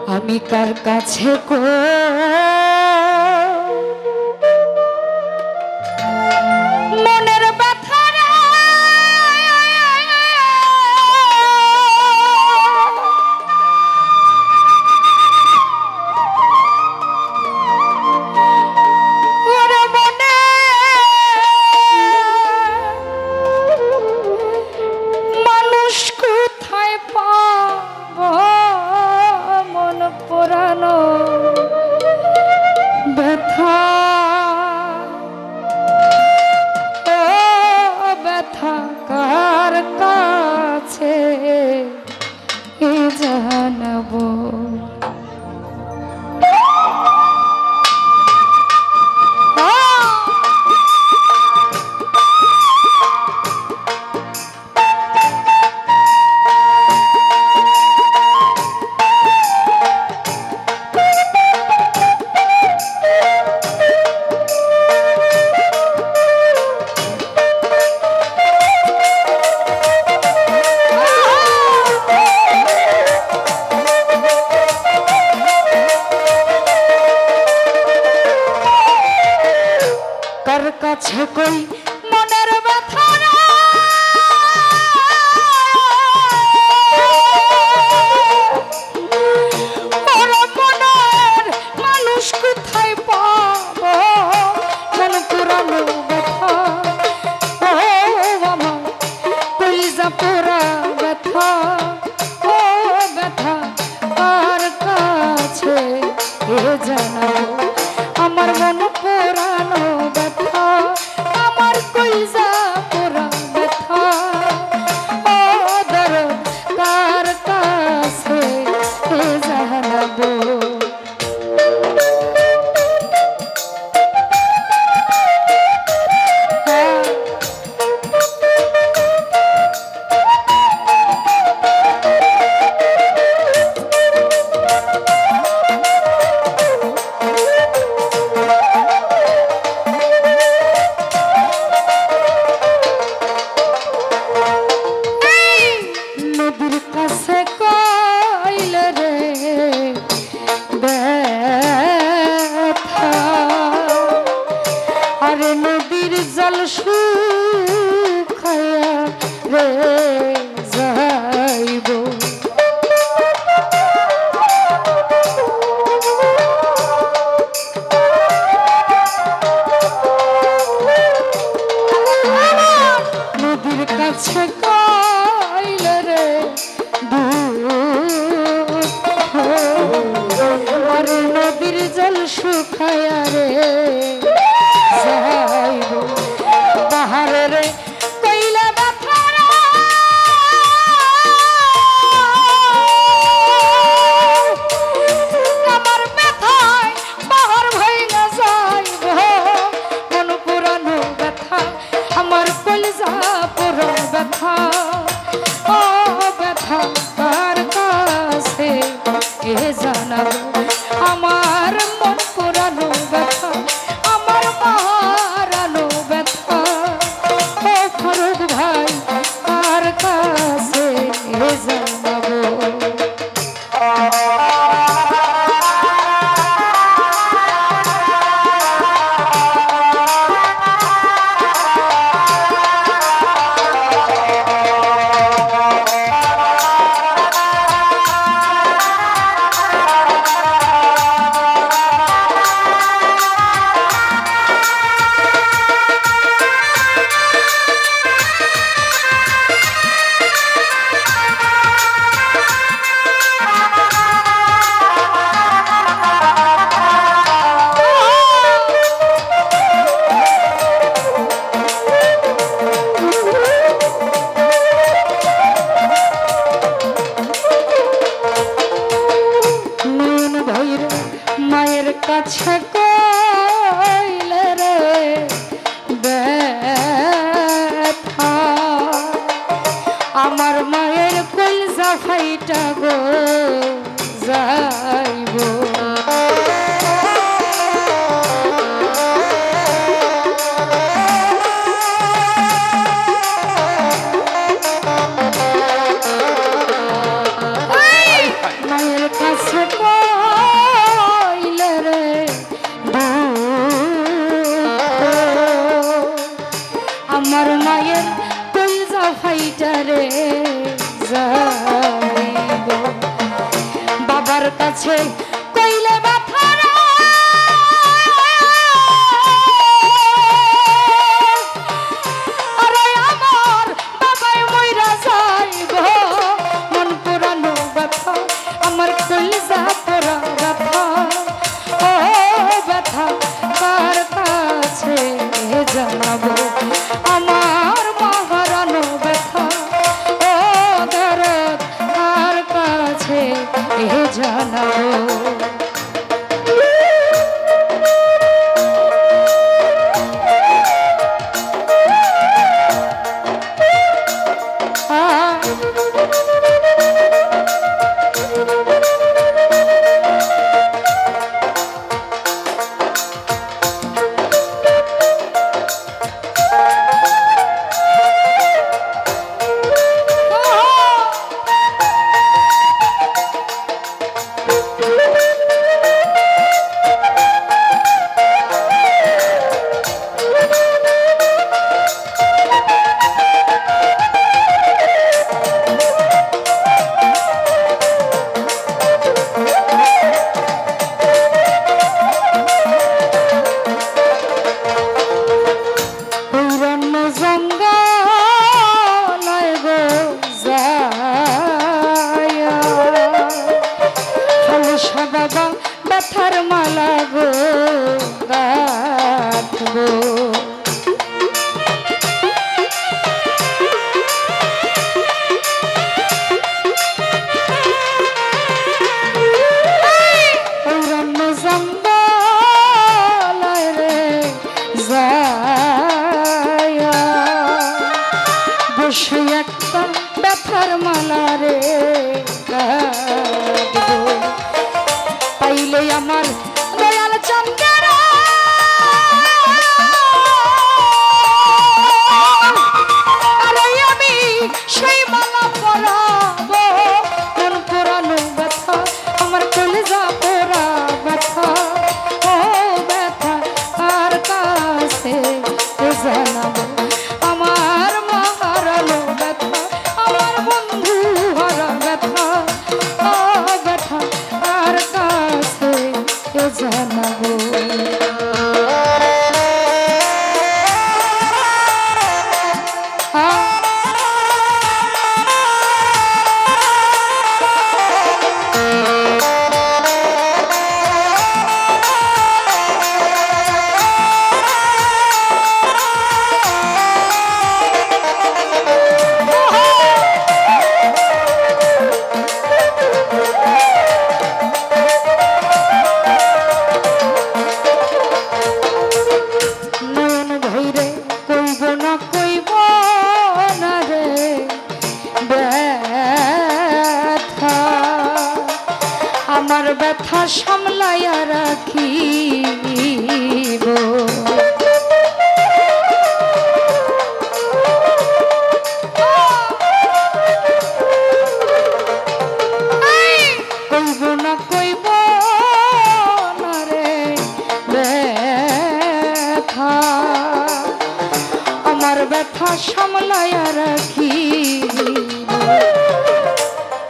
আমি কার কাছে মনের ব্যথা মানুষ কোথায় পাবো মন পোড়ানো ব্যথা ব্যথা কার কাছে জানাবো কাছে কই মনের ব্যথা মনের মানুষ কোথায় পাবো মন পুরানো ব্যথা আমার কলিজা পোড়া ব্যথা ব্যথা কার কাছে জানাবো আমার মন পুরানো ব্যথা আমার কলিজা পোড়া ব্যথা দরদ কার কাছে জানাবো নদীর জল শুকায়া রে যাইব নদীর কাছে কইলে রে আরে নদীর জল শুকায়া রে বাহারে কইলা ব্যথা আমার ব্যথায় বাহার ভাইঙা যাইব মন পুরানো ব্যথা আমার কলিজা পোড়া ব্যথা ব্যথা কার কাছে জানাবো আমার মন পুরানো ব্যথা আমার হারানো ব্যথা ফারুক ভাই কার কাছে জানাবো মায়ের কাছে কইলে রে ব্যথা আমার মায়ের কলিজা ফাইটা গো যাইব মায়ের কাছে কাছে কইলে ব্যথারা আরে আমার বাবাই মইরা যাইব মন পুরানো ব্যথা আমার কলিজা পোড়া ব্যথা ও ব্যথা কার কাছে জানাবো আমার মহারানো ব্যথা ও দরদ কার কাছে জানাবো ব্যথার মালা গো গাঁথবো রম্য জঙ্গলায় রে যায়া বসে একটা ব্যথার মালা রে গাঁথবো পাইলে আমার দয়াল চন্দ্রা আরে আমি সেই মালা পরাবো মন পুরানো ব্যথা আমার কলিজা পোড়া ব্যথা ও ব্যথা আর কাছে জানাবো আমার মহারানো ব্যথা আমার বন্ধু হারা ব্যথা ও ব্যথা আর কাছে জানাবো আমার ব্যথা সামলাইয়া রাখিব কইব না কইব না রে ব্যথা আমার ব্যথা সামলাইয়া রাখিব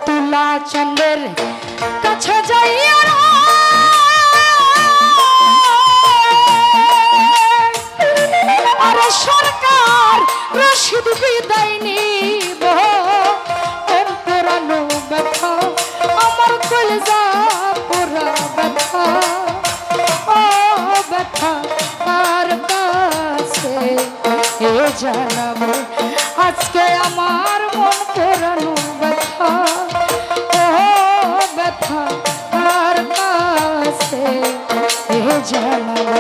তুলা চন্দ্রের কাছে যাইয়া আরে সরকার রশিদ বিদায় নিব পুরানো ব্যথা আমার কলিজা পোড়া ব্যথা ও ব্যথা আর কাছে জানাবো আজকে আমার মন পুরানো ব্যথা ও ব্যথা আর কাছে জানাবো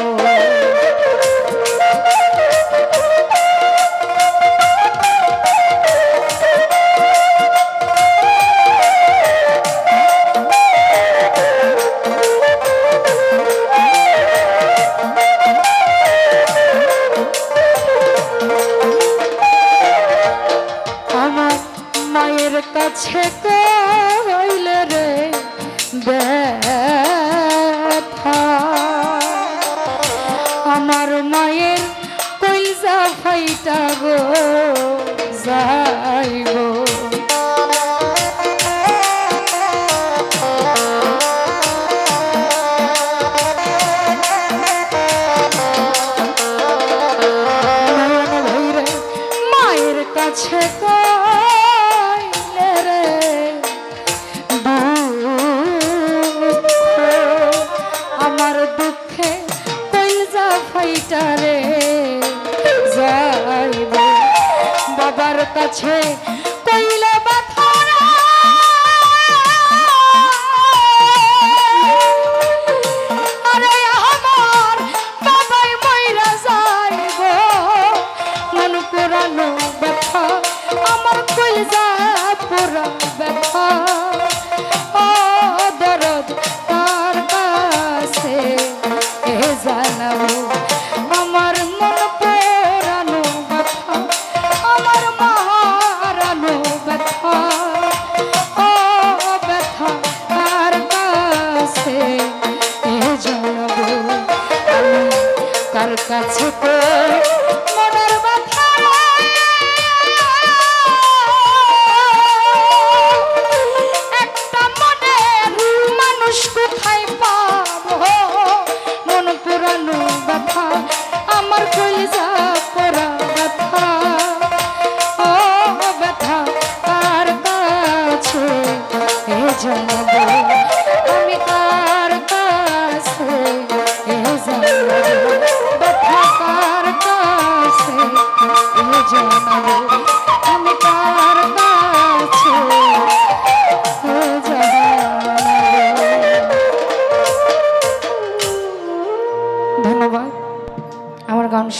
বাজারে যাইব বাবার কাছে কইলে ব্যথারা আরে আমার বাবাই মইরা যাইব মন পুরানো ব্যথা আমার কইজা পুরা ব্যথা ও দরদ তার কাছে জানাবো আমার মন পুরানো ব্যথা আমার মারানো ব্যথা ও ব্যথা তার কাছে জানাবো আমি কার কাছে মনের ব্যথা একটা মনের মানুষ কোথায় পাবো মন পুরানো ব্যথা আমার কলিজা পোড়া ব্যথা ও ব্যথা কার কাছে জানাবো